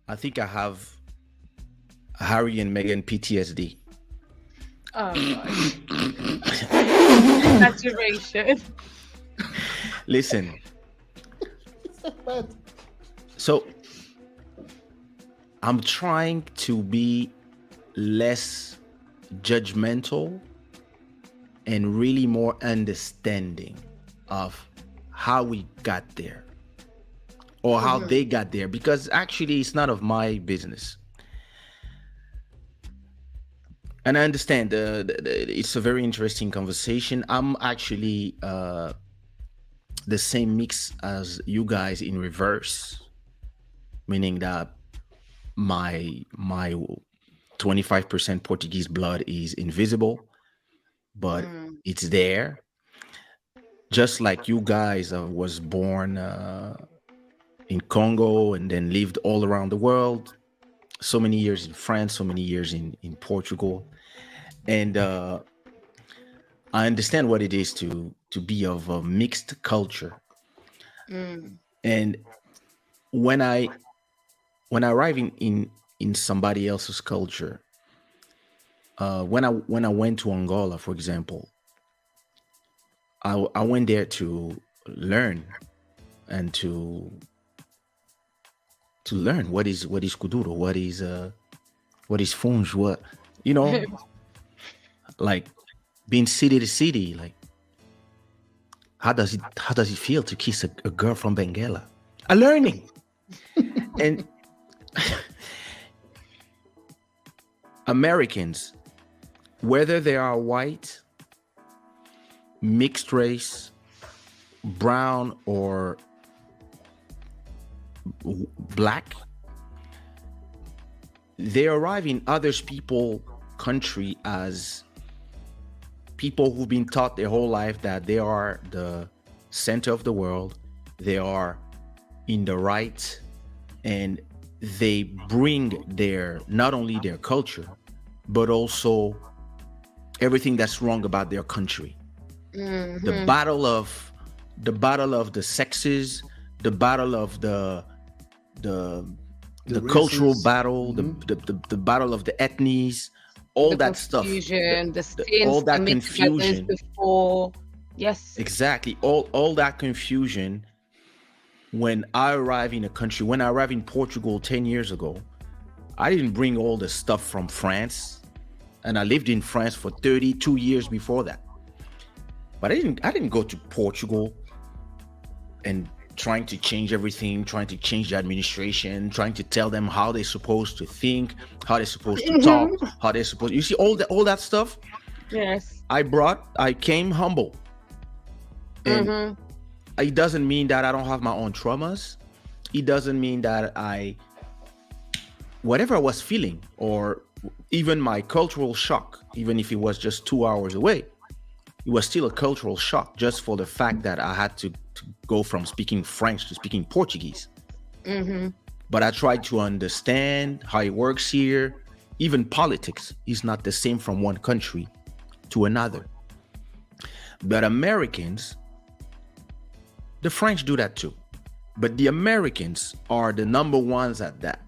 I think I have Harry and Meghan PTSD. Oh gosh. Saturation. Listen, But so I'm trying to be less judgmental and really more understanding of how we got there or how they got there, because actually it's none of my business. And I understand it's a very interesting conversation. I'm actually the same mix as you guys in reverse, meaning that my 25% Portuguese blood is invisible, but it's there. Just like you guys, was born in Congo and then lived all around the world. So many years in France, so many years in Portugal, and I understand what it is to be of a mixed culture. And when I arrive in somebody else's culture, when I went to Angola, for example, I went there to learn and to learn what is kuduro, what is funge, what, you know, like being city to city, like how does it feel to kiss a girl from Benguela? A learning. And Americans, whether they are white, mixed race, brown, or black, they arrive in others people country as people who've been taught their whole life that they are the center of the world, they are in the right, and they bring their not only their culture but also everything that's wrong about their country. The battle of the sexes, the battle of the cultural races. battle, the battle of the ethnies, all The that stuff, confusion, the all sins that committed by those confusion. before. Yes. Exactly, all that confusion. When I arrived in a country, when I arrived in Portugal 10 years ago, I didn't bring all the stuff from France, and I lived in France for 32 years before that. But I didn't go to Portugal and trying to change everything, trying to change the administration, trying to tell them how they're supposed to think, how they're supposed to talk, how they're supposed. You see all that stuff. Yes. I came humble, and it doesn't mean that I don't have my own traumas. It doesn't mean that whatever I was feeling, or even my cultural shock, even if it was just 2 hours away, it was still a cultural shock just for the fact that I had to go from speaking French to speaking Portuguese. But I tried to understand how it works here. Even politics is not the same from one country to another. But Americans, the French do that too. But the Americans are the number ones at that.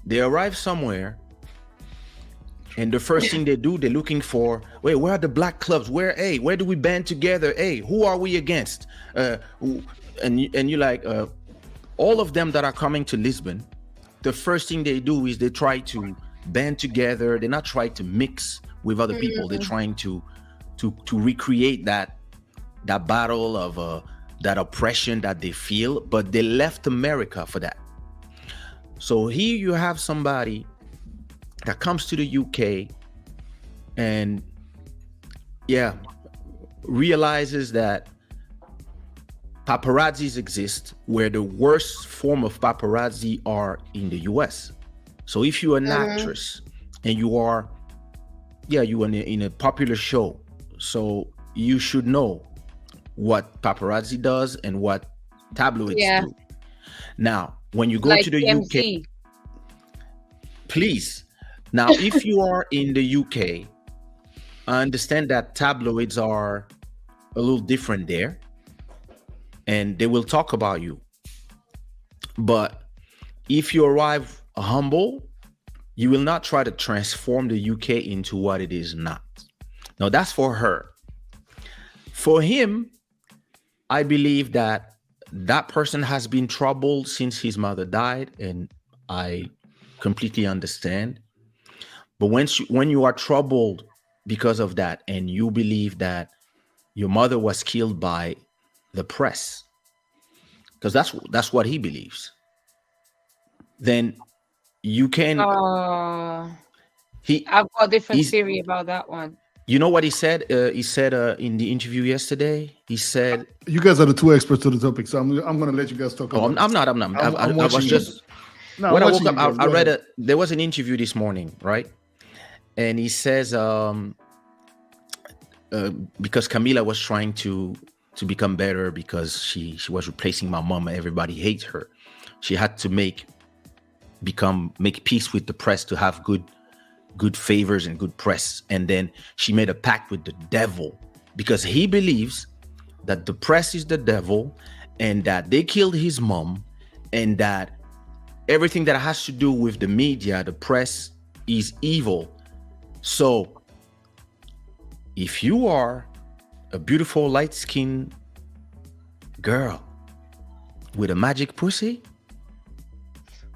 They arrive somewhere, and the first thing they do, they're looking for, wait, where are the black clubs? Where do we band together? Hey, who are we against? And you're like, all of them that are coming to Lisbon, the first thing they do is they try to band together. They're not trying to mix with other people. They're trying to recreate that battle of that oppression that they feel, but they left America for that. So here you have somebody that comes to the UK and realizes that paparazzis exist, where the worst form of paparazzi are in the US. So if you're an actress and you are in a popular show, so you should know what paparazzi does and what tabloids do. Now, when you go Like to the TMZ. UK, please. Now, if you are in the UK, I understand that tabloids are a little different there, and they will talk about you. But if you arrive humble, you will not try to transform the UK into what it is not. Now, that's for her. For him, I believe that that person has been troubled since his mother died, and I completely understand. But when you are troubled because of that, and you believe that your mother was killed by the press, because that's what he believes, then you can. I've got a different theory about that one. You know what he said? He said in the interview yesterday. He said, "You guys are the two experts to the topic, so I'm going to let you guys talk." Oh, I'm not. I was just. No, when I woke up, I read there was an interview this morning, right? And he says, because Camila was trying to become better because she was replacing my mom. Everybody hates her. She had to make peace with the press to have good favors and good press. And then she made a pact with the devil because he believes that the press is the devil and that they killed his mom and that everything that has to do with the media, the press, is evil. So if you are a beautiful light-skinned girl with a magic pussy,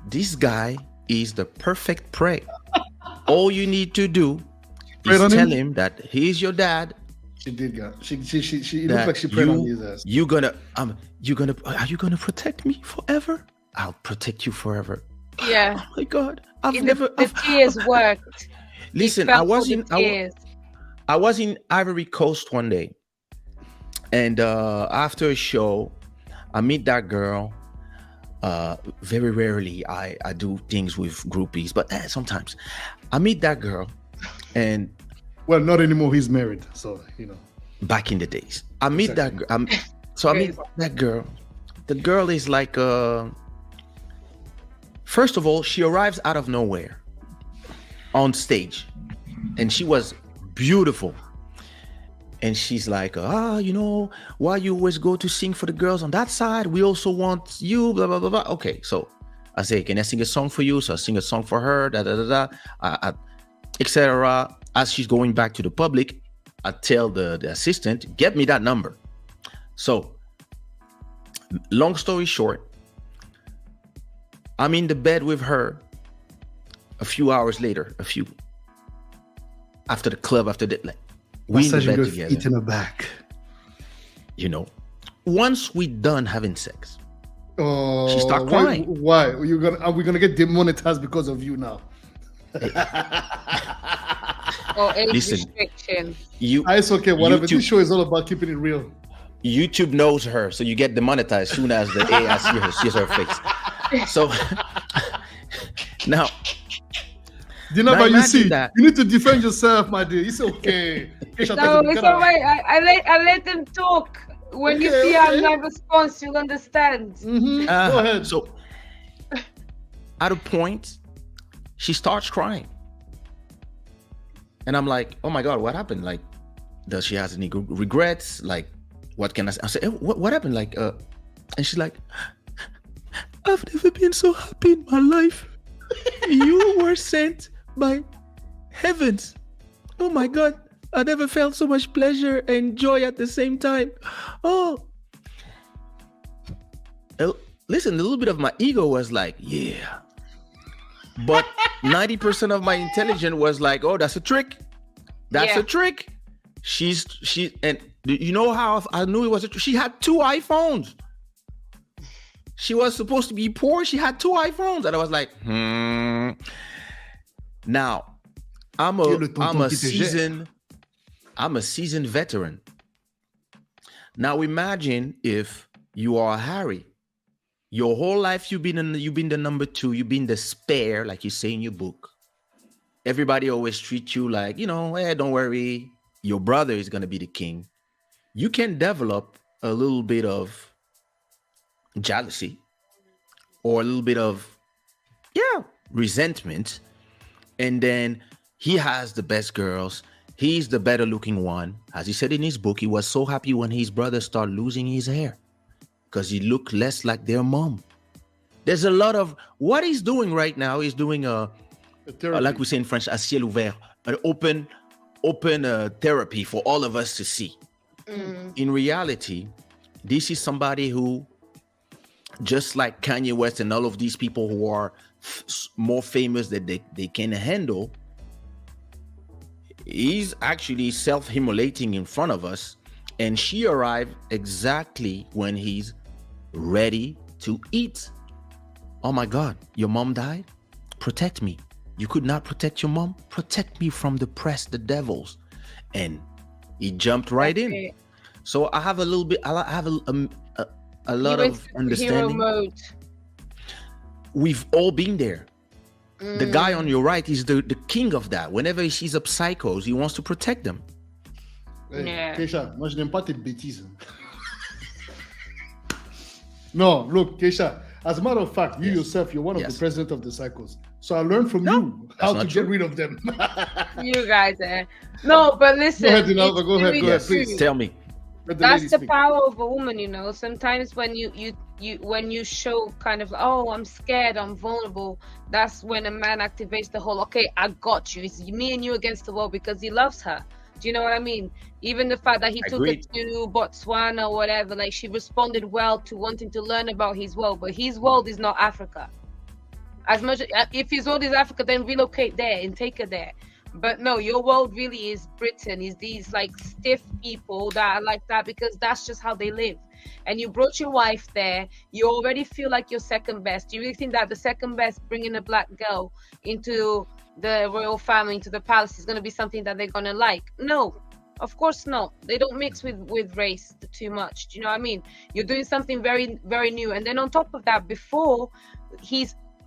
this guy is the perfect prey. All you need to do is tell him that he's your dad. She did, girl. She looked like she prayed on his ass. Are you gonna protect me forever? I'll protect you forever. Yeah. Oh my God. The tears worked. Listen, I was in Ivory Coast one day, and after a show, I meet that girl. Very rarely I do things with groupies, but sometimes I meet that girl, and well, not anymore. He's married, so you know. Back in the days, I meet that girl. I meet that girl. The girl is like, first of all, she arrives out of nowhere on stage, and she was beautiful. And she's like, why you always go to sing for the girls on that side? We also want you, blah, blah, blah, blah. Okay, so I say, can I sing a song for you? So I sing a song for her, etc. As she's going back to the public, I tell the assistant, get me that number. So, long story short, I'm in the bed with her a few hours later, after the club, we in the bed together. Feet in the back. You know, once we done having sex, she start crying. Why? Are we gonna get demonetized because of you now? Age restriction. It's okay. Whatever. This show is all about keeping it real. YouTube knows her, so you get demonetized soon as the AI sees her face. So now. Dinalva, you see, you need to defend yourself, my dear. It's okay. No, it's all right. I let them talk. When you see my response, you'll understand. Mm-hmm. Go ahead. So, at a point, she starts crying. And I'm like, oh my God, what happened? Like, does she have any regrets? Like, what can I say? I say, what happened? Like, and she's like, I've never been so happy in my life. You were sent by heavens. Oh my God, I never felt so much pleasure and joy at the same time. Oh, listen, a little bit of my ego was like, yeah, but 90% of my intelligence was like, oh, that's a trick. That's a trick. And you know how I knew it was a trick? She had 2 iPhones. She was supposed to be poor. She had 2 iPhones, and I was like, Now, I'm a seasoned veteran. Now imagine if you are Harry. Your whole life you've been the number 2. You've been the spare, like you say in your book. Everybody always treats you like, hey, don't worry. Your brother is gonna be the king. You can develop a little bit of jealousy or a little bit of resentment, and then he has the best girls, he's the better looking one. As he said in his book, he was so happy when his brother started losing his hair because he looked less like their mom. There's a lot of what he's doing right now. He's doing like we say in French, a ciel ouvert, an open therapy for all of us to see. In reality, this is somebody who, just like Kanye West and all of these people who are more famous that they can handle, he's actually self-immolating in front of us, and she arrived exactly when he's ready to eat. Oh my God, your mom died? Protect me. You could not protect your mom? Protect me from the press, the devils. And he jumped right in. So I have a little bit, I have a lot of understanding. Hero mode. We've all been there. The guy on your right is the king of that. Whenever he sees up psychos, he wants to protect them. Hey, Keisha, moi je n'aime pas tes bêtises. No, look, Keisha, as a matter of fact, you yourself, you're one of the president of the psychos. So I learned from you how to get rid of them. You guys, no, but listen. Go ahead, Dinalva, go ahead, please. Tell me. That's the power of a woman, you know. Sometimes when you show kind of, oh, I'm scared, I'm vulnerable, that's when a man activates the whole, okay, I got you. It's me and you against the world, because he loves her. Do you know what I mean? Even the fact that he took it to Botswana or whatever, like, she responded well to wanting to learn about his world, but his world is not Africa. As much, if his world is Africa, then relocate there and take her there. But no, your world really is Britain, is these like stiff people that are like that, because that's just how they live. And you brought your wife there, you already feel like you're second best. Do you really think that the second best, bringing a black girl into the royal family, into the palace, is going to be something that they're going to like? No, of course not. They don't mix with race too much. Do you know what I mean? You're doing something very, very new. And then on top of that, before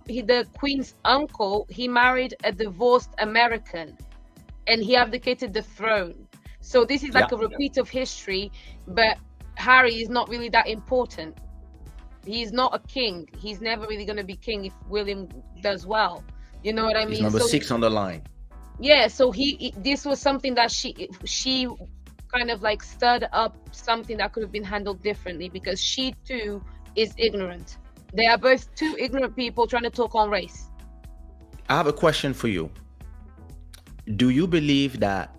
the Queen's uncle, he married a divorced American and he abdicated the throne. So this is like a repeat of history, but Harry is not really that important. He's not a king. He's never really going to be king if William does well. You know what I mean? He's number 6 on the line. Yeah, so this was something that she kind of like stirred up something that could have been handled differently, because she too is ignorant. They are both two ignorant people trying to talk on race. I have a question for you. Do you believe that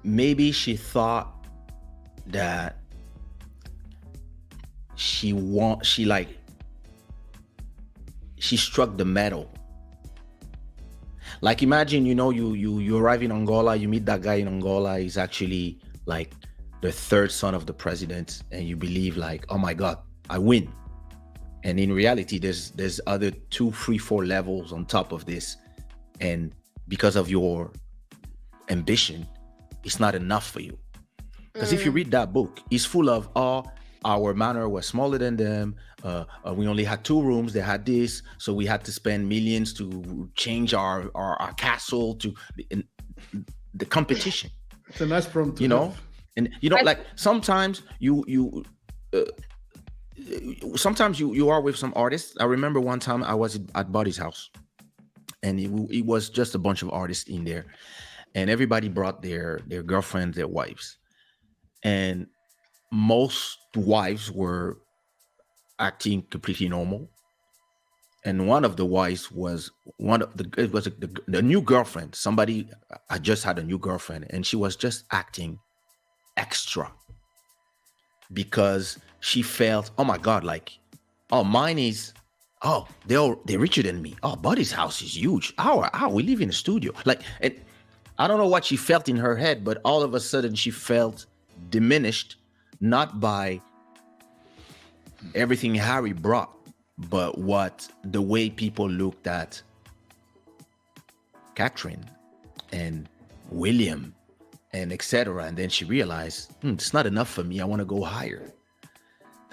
maybe she thought that she struck the metal? Like, imagine, you arrive in Angola, you meet that guy in Angola, he's actually like the third son of the president, and you believe like, oh my God, I win. And in reality, there's other 2, 3, 4 levels on top of this. And because of your ambition, it's not enough for you. Because if you read that book, it's full of, our manor was smaller than them. We only had 2 rooms. They had this. So we had to spend millions to change our castle to the competition. It's a nice problem to have. And like sometimes sometimes you are with some artists. I remember one time I was at Boddhi's house, and it was just a bunch of artists in there, and everybody brought their girlfriends, their wives, and most wives were acting completely normal, and one of the wives was the new girlfriend. Somebody I just had a new girlfriend, and she was just acting extra because she felt, oh my God, like, mine is, they're richer than me. Boddhi's house is huge. We live in a studio. Like, and I don't know what she felt in her head, but all of a sudden she felt diminished, not by everything Harry brought, but the way people looked at Catherine and William and etc. And then she realized, it's not enough for me. I want to go higher.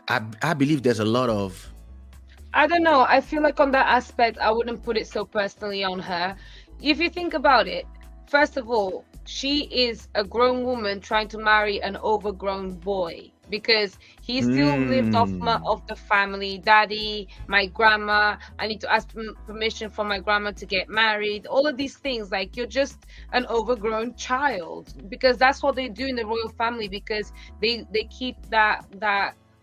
I believe there's a lot of, I don't know. I feel like on that aspect, I wouldn't put it so personally on her. If you think about it, first of all, she is a grown woman trying to marry an overgrown boy, because he still lived off the family. Daddy, my grandma, I need to ask permission from my grandma to get married. All of these things, like, you're just an overgrown child, because that's what they do in the royal family, because they keep that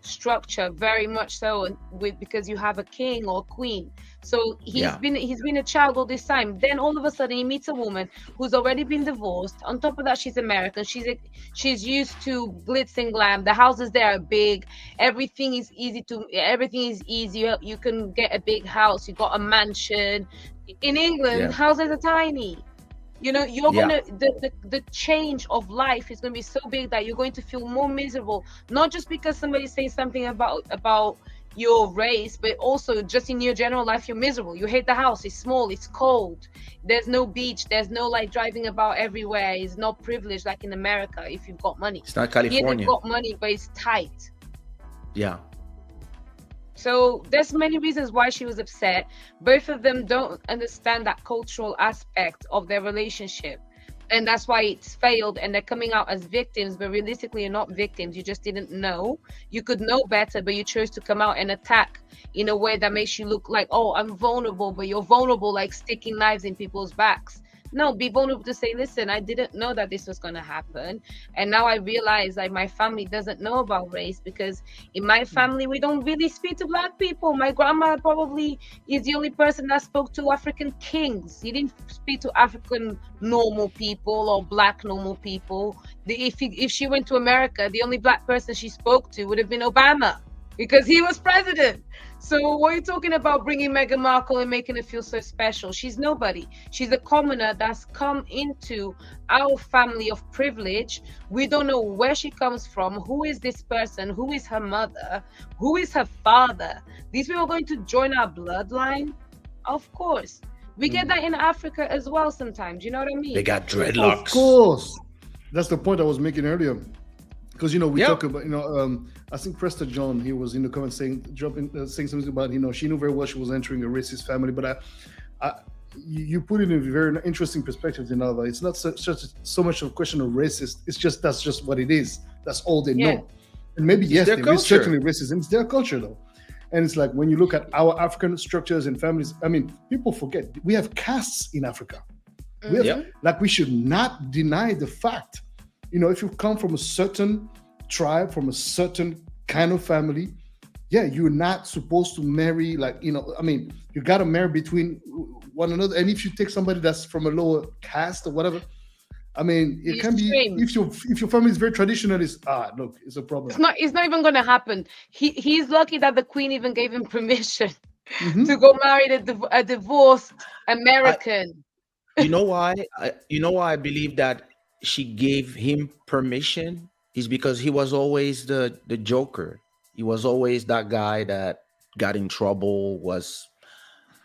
structure, very much so, because you have a king or queen. So he's been a child all this time. Then all of a sudden he meets a woman who's already been divorced. On top of that, she's American. She's used to glitz and glam. The houses there are big. Everything is easy. You can get a big house. You got a mansion. In England, houses are tiny. You know, you're gonna the change of life is gonna be so big that you're going to feel more miserable, not just because somebody says something about your race, but also just in your general life, you're miserable. You hate the house, it's small, it's cold, there's no beach, there's no like driving about everywhere, it's not privileged like in America if you've got money. It's not California. Yeah, you've got money, but it's tight. Yeah. So there's many reasons why she was upset. Both of them don't understand that cultural aspect of their relationship. And that's why it's failed, and they're coming out as victims, but realistically you're not victims. You just didn't know. You could know better, but you chose to come out and attack in a way that makes you look like, oh, I'm vulnerable, but you're vulnerable like sticking knives in people's backs. No, be vulnerable to say, listen, I didn't know that this was going to happen. And now I realize like my family doesn't know about race, because in my family, we don't really speak to Black people. My grandma probably is the only person that spoke to African kings. He didn't speak to African normal people or Black normal people. If she went to America, the only Black person she spoke to would have been Obama, because he was president. So what are you talking about bringing Meghan Markle and making her feel so special? She's nobody. She's a commoner that's come into our family of privilege. We don't know where she comes from. Who is this person? Who is her mother? Who is her father? These people are going to join our bloodline? Of course. We get that in Africa as well sometimes. You know what I mean? They got dreadlocks. Of course. That's the point I was making earlier. Because, you know, we talk about, you know, I think Prester John, he was in the comments saying something about, you know, she knew very well she was entering a racist family. But you put it in a very interesting perspective, Dinalva. It's not so much of a question of racist. It's just, that's just what it is. That's all they know. And maybe, yes, there is certainly racism. It's their culture, though. And it's like, when you look at our African structures and families, I mean, people forget, we have castes in Africa. We have, like, we should not deny the fact. You know, if you come from a certain tribe, from a certain kind of family, you're not supposed to marry, like, you know, I mean, you got to marry between one another. And if you take somebody that's from a lower caste or whatever, I mean, it can be, if your family is very traditionalist, look, it's a problem. It's not even going to happen. He's lucky that the Queen even gave him permission to go marry a divorced American. You know why? I believe that she gave him permission is because he was always the joker. He was always that guy that got in trouble, was,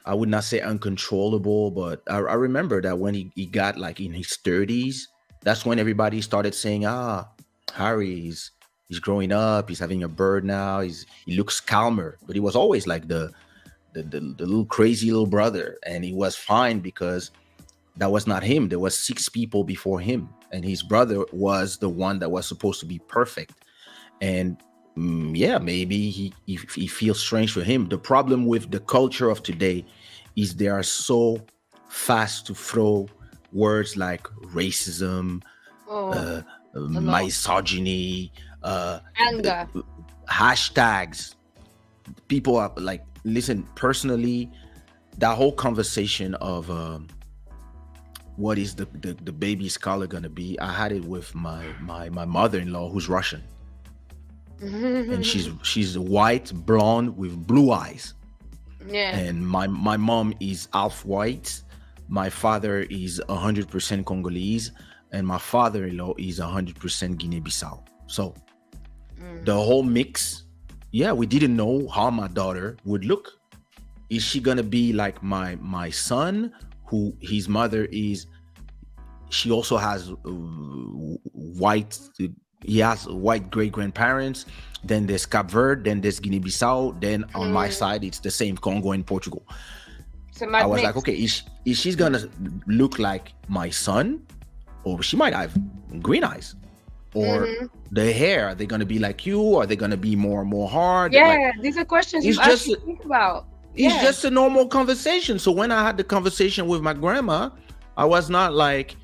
I would not say uncontrollable, but I remember that when he got like in his 30s, that's when everybody started saying, Harry, he's growing up, he's having a bird now, he looks calmer. But he was always like the little crazy little brother, and he was fine because that was not him. There was 6 people before him, and his brother was the one that was supposed to be perfect. And maybe he feels strange for him. The problem with the culture of today is they are so fast to throw words like racism, misogyny, anger, hashtags. People are like, listen, personally, that whole conversation of what is the baby's color gonna be, I had it with my mother-in-law, who's Russian. And she's white, blonde with blue eyes. And my mom is half white, my father is 100% Congolese, and my father-in-law is 100% Guinea-Bissau. So the whole mix, we didn't know how my daughter would look. Is she gonna be like my son, who his mother is, she also has white, he has white great-grandparents, then there's Cape Verde, then there's Guinea-Bissau, then on my side it's the same, Congo and Portugal. So I was like, okay, is she gonna look like my son, or she might have green eyes, or the hair, are they gonna be like you, or are they gonna be more hard? These are questions you actually think about. It's just a normal conversation. So when I had the conversation with my grandma, I was not like,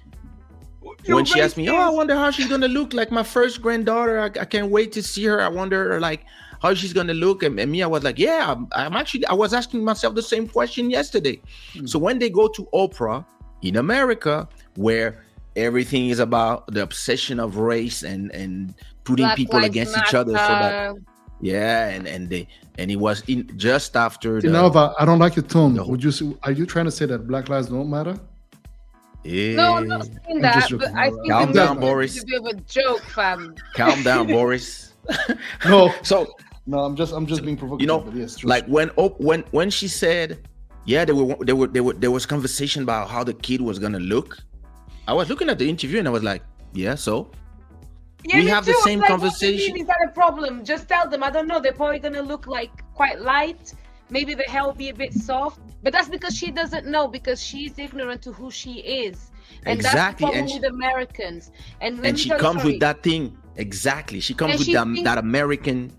when she asked me, I wonder how she's gonna look like my first granddaughter, I can't wait to see her. I wonder, like, how she's gonna look. And me, I was like, yeah, I was asking myself the same question yesterday. So when they go to Oprah in America, where everything is about the obsession of race and putting Black people Lives against each other, so that and it was just after Dinalva, I don't like your tone. Are you trying to say that Black lives don't matter? No, I'm not saying that, but I think calm down, Boris. It's a bit of a joke, fam. Calm down, Boris. No, I'm just being provocative. You know, but yes, like when she said, yeah, there was conversation about how the kid was gonna look. I was looking at the interview and I was like, yeah, so we have the same conversation. Is that a problem? Just tell them, I don't know, they're probably gonna look like quite light. Maybe the hair will be a bit soft, but that's because she doesn't know, because she's ignorant to who she is. And exactly. That's the problem with Americans. And she comes with that thing. Exactly. She comes with that American.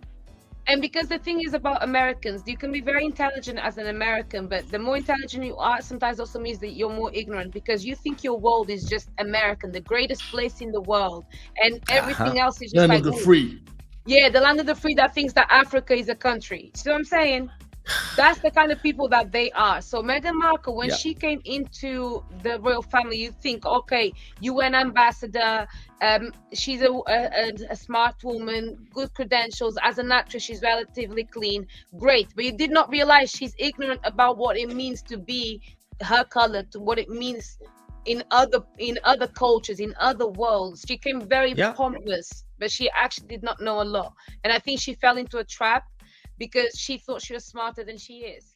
And because the thing is about Americans, you can be very intelligent as an American, but the more intelligent you are, sometimes also means that you're more ignorant, because you think your world is just American, the greatest place in the world, and everything else is just land of the free. Yeah, the land of the free that thinks that Africa is a country. See what I'm saying? That's the kind of people that they are. So Meghan Markle, when she came into the royal family, you think, okay, UN ambassador, she's a smart woman, good credentials. As an actress, she's relatively clean. Great. But you did not realize she's ignorant about what it means to be her color, to what it means in other cultures, in other worlds. She came very pompous, but she actually did not know a lot. And I think she fell into a trap, because she thought she was smarter than she is.